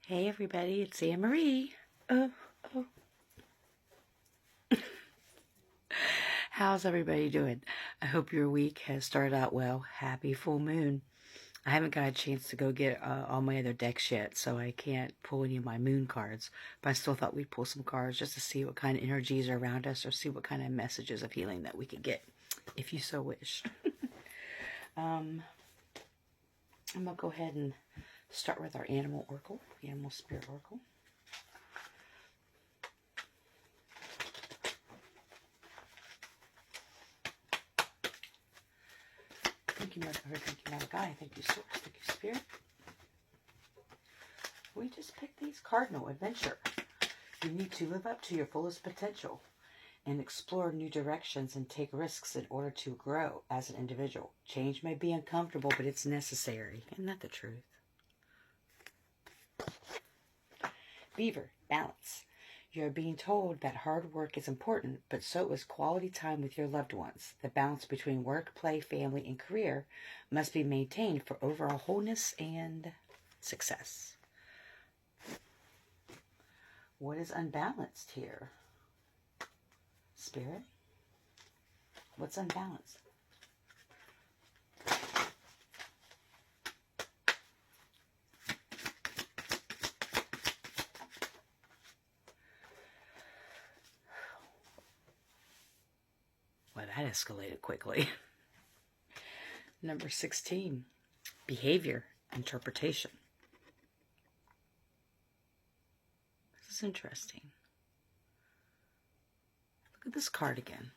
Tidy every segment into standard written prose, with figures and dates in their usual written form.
Hey everybody, it's Anne Marie. Oh, oh. How's everybody doing? I hope your week has started out well. Happy full moon. I haven't got a chance to go get all my other decks yet, so I can't pull any of my moon cards. But I still thought we'd pull some cards just to see what kind of energies are around us or see what kind of messages of healing that we could get, if you so wish. I'm going to go ahead and start with our animal oracle, animal spirit oracle. Thank you, Mother Earth. Thank you, Mother Gaia. Thank you, Source. Thank you, Spirit. We just picked these. Cardinal Adventure. You need to live up to your fullest potential and explore new directions and take risks in order to grow as an individual. Change may be uncomfortable, but it's necessary. Isn't that the truth? Beaver, balance. You're being told that hard work is important, but so is quality time with your loved ones. The balance between work, play, family, and career must be maintained for overall wholeness and success. What is unbalanced here? Spirit? What's unbalanced? Well, that escalated quickly. Number 16, behavior, interpretation. This is interesting. Look at this card again.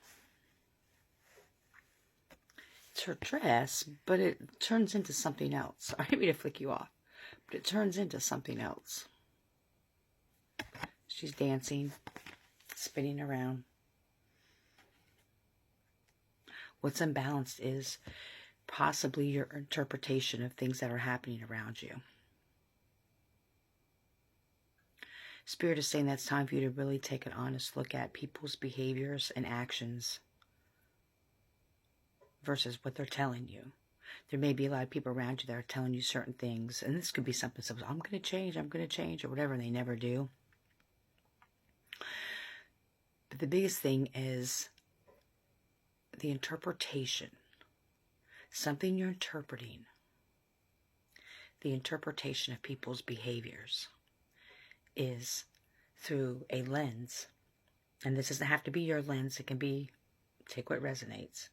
It's her dress, but it turns into something else. I didn't mean to flick you off, but it turns into something else. She's dancing, spinning around. What's unbalanced is possibly your interpretation of things that are happening around you. Spirit is saying that it's time for you to really take an honest look at people's behaviors and actions versus what they're telling you. There may be a lot of people around you that are telling you certain things, and this could be something simple. I'm going to change, or whatever, and they never do. But the biggest thing is the interpretation. Something you're interpreting. The interpretation of people's behaviors is through a lens. And this doesn't have to be your lens. It can be, take what resonates.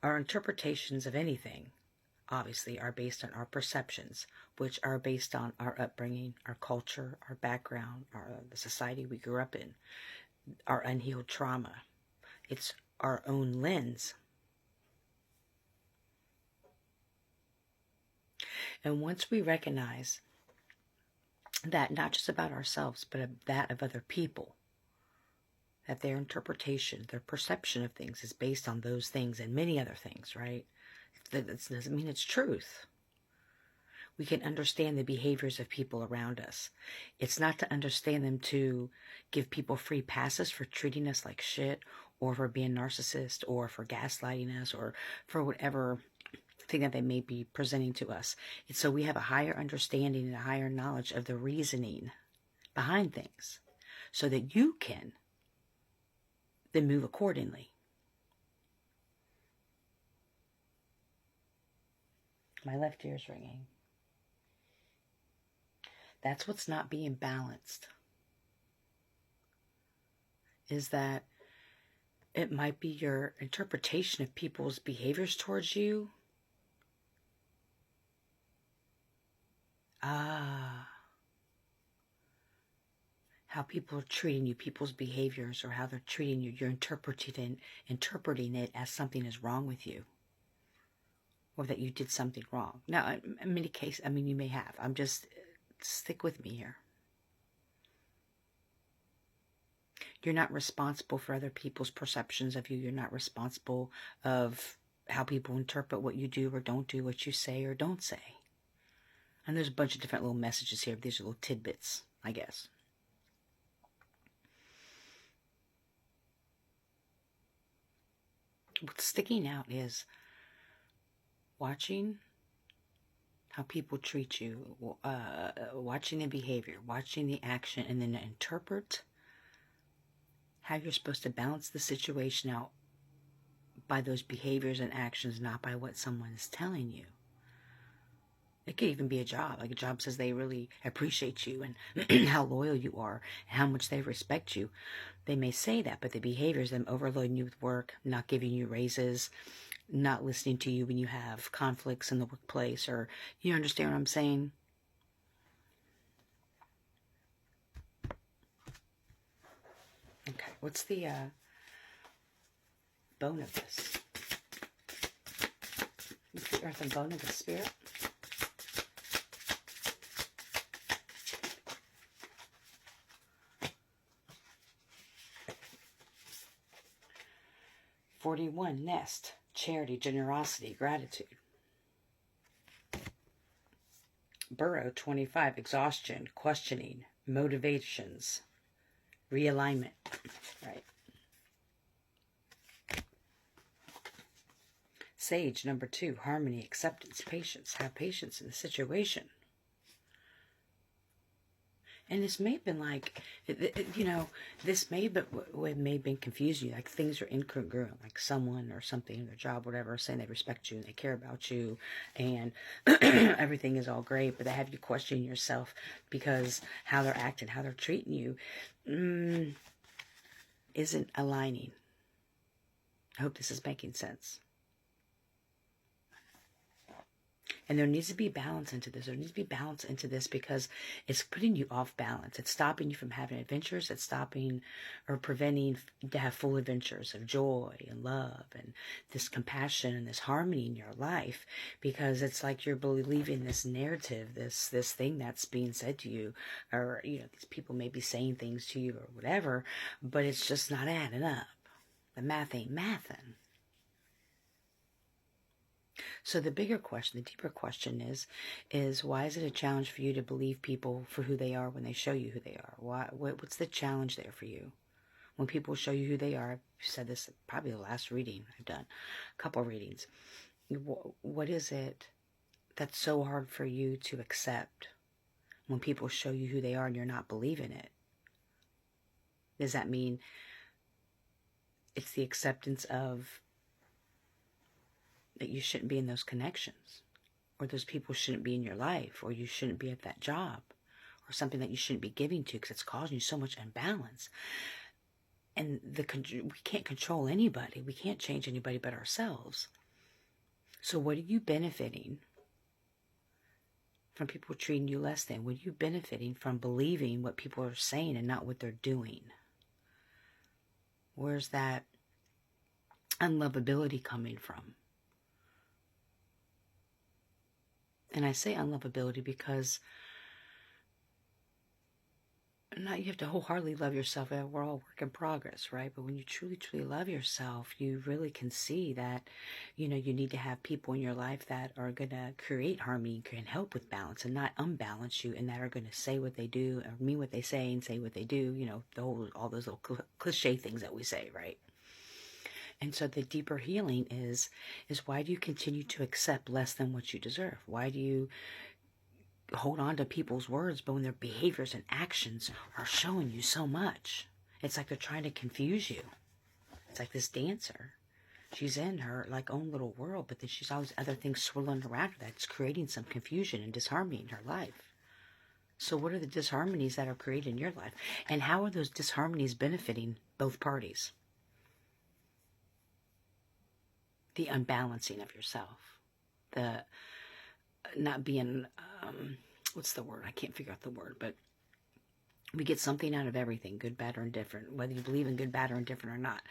Our interpretations of anything, obviously, are based on our perceptions, which are based on our upbringing, our culture, our background, the society we grew up in, our unhealed trauma. It's our own lens. And once we recognize that not just about ourselves, but that of other people, that their interpretation, their perception of things is based on those things and many other things, right? That doesn't mean it's truth. We can understand the behaviors of people around us. It's not to understand them to give people free passes for treating us like shit, or for being narcissist, or for gaslighting us, or for whatever thing that they may be presenting to us. It's so we have a higher understanding and a higher knowledge of the reasoning behind things, so that you can then move accordingly. My left ear is ringing. That's what's not being balanced. Is that it might be your interpretation of people's behaviors towards you. How people are treating you, people's behaviors, or how they're treating you. You're interpreting it as something is wrong with you, or that you did something wrong. Now, in many cases, you may have. Stick with me here. You're not responsible for other people's perceptions of you. You're not responsible of how people interpret what you do or don't do, what you say or don't say. And there's a bunch of different little messages here. These are little tidbits, I guess. What's sticking out is watching how people treat you, watching the behavior, watching the action, and then interpret how you're supposed to balance the situation out by those behaviors and actions, not by what someone is telling you. It could even be a job. Like a job says they really appreciate you and how loyal you are and how much they respect you. They may say that, but the behaviors, them overloading you with work, not giving you raises, not listening to you when you have conflicts in the workplace, or you understand what I'm saying? Okay, what's the bone of this? What's the earth and bone of the spirit? $41, nest, charity, generosity, gratitude. Burrow, 25, exhaustion, questioning, motivations, realignment. Right. Sage, number 2, harmony, acceptance, patience. Have patience in the situation. And this may have been like, this may have been confusing you. Like things are incongruent. Like someone or something in their job, whatever, saying they respect you and they care about you and everything is all great, but they have you questioning yourself because how they're acting, how they're treating you isn't aligning. I hope this is making sense. And there needs to be balance into this. There needs to be balance into this because it's putting you off balance. It's stopping you from having adventures. It's stopping or preventing to have full adventures of joy and love and this compassion and this harmony in your life, because it's like you're believing this narrative, this thing that's being said to you, or these people may be saying things to you or whatever, but it's just not adding up. The math ain't mathin'. So the bigger question, the deeper question is why is it a challenge for you to believe people for who they are when they show you who they are? What's the challenge there for you? When people show you who they are, I've said this probably the last reading I've done, a couple readings. What is it that's so hard for you to accept when people show you who they are and you're not believing it? Does that mean it's the acceptance of that you shouldn't be in those connections, or those people shouldn't be in your life, or you shouldn't be at that job, or something that you shouldn't be giving to because it's causing you so much imbalance? And we can't control anybody. We can't change anybody but ourselves. So what are you benefiting from people treating you less than? What are you benefiting from believing what people are saying and not what they're doing? Where's that unlovability coming from? And I say unlovability because you have to wholeheartedly love yourself. We're all work in progress, right? But when you truly, truly love yourself, you really can see that, you need to have people in your life that are going to create harmony, can help with balance and not unbalance you, and that are going to say what they do, or mean what they say and say what they do, all those little cliche things that we say, right? And so the deeper healing is why do you continue to accept less than what you deserve? Why do you hold on to people's words, but when their behaviors and actions are showing you so much? It's like they're trying to confuse you. It's like this dancer. She's in her own little world, but then she's always other things swirling around her that's creating some confusion and disharmony in her life. So what are the disharmonies that are created in your life? And how are those disharmonies benefiting both parties? The unbalancing of yourself, the not being, what's the word? I can't figure out the word, but we get something out of everything, good, bad, or indifferent. Whether you believe in good, bad, or indifferent or not,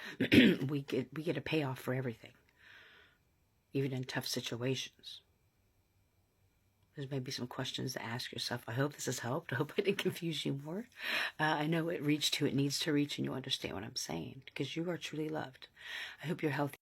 we get a payoff for everything, even in tough situations. There's maybe some questions to ask yourself. I hope this has helped. I hope I didn't confuse you more. I know it reached who it needs to reach, and you understand what I'm saying, because you are truly loved. I hope you're healthy.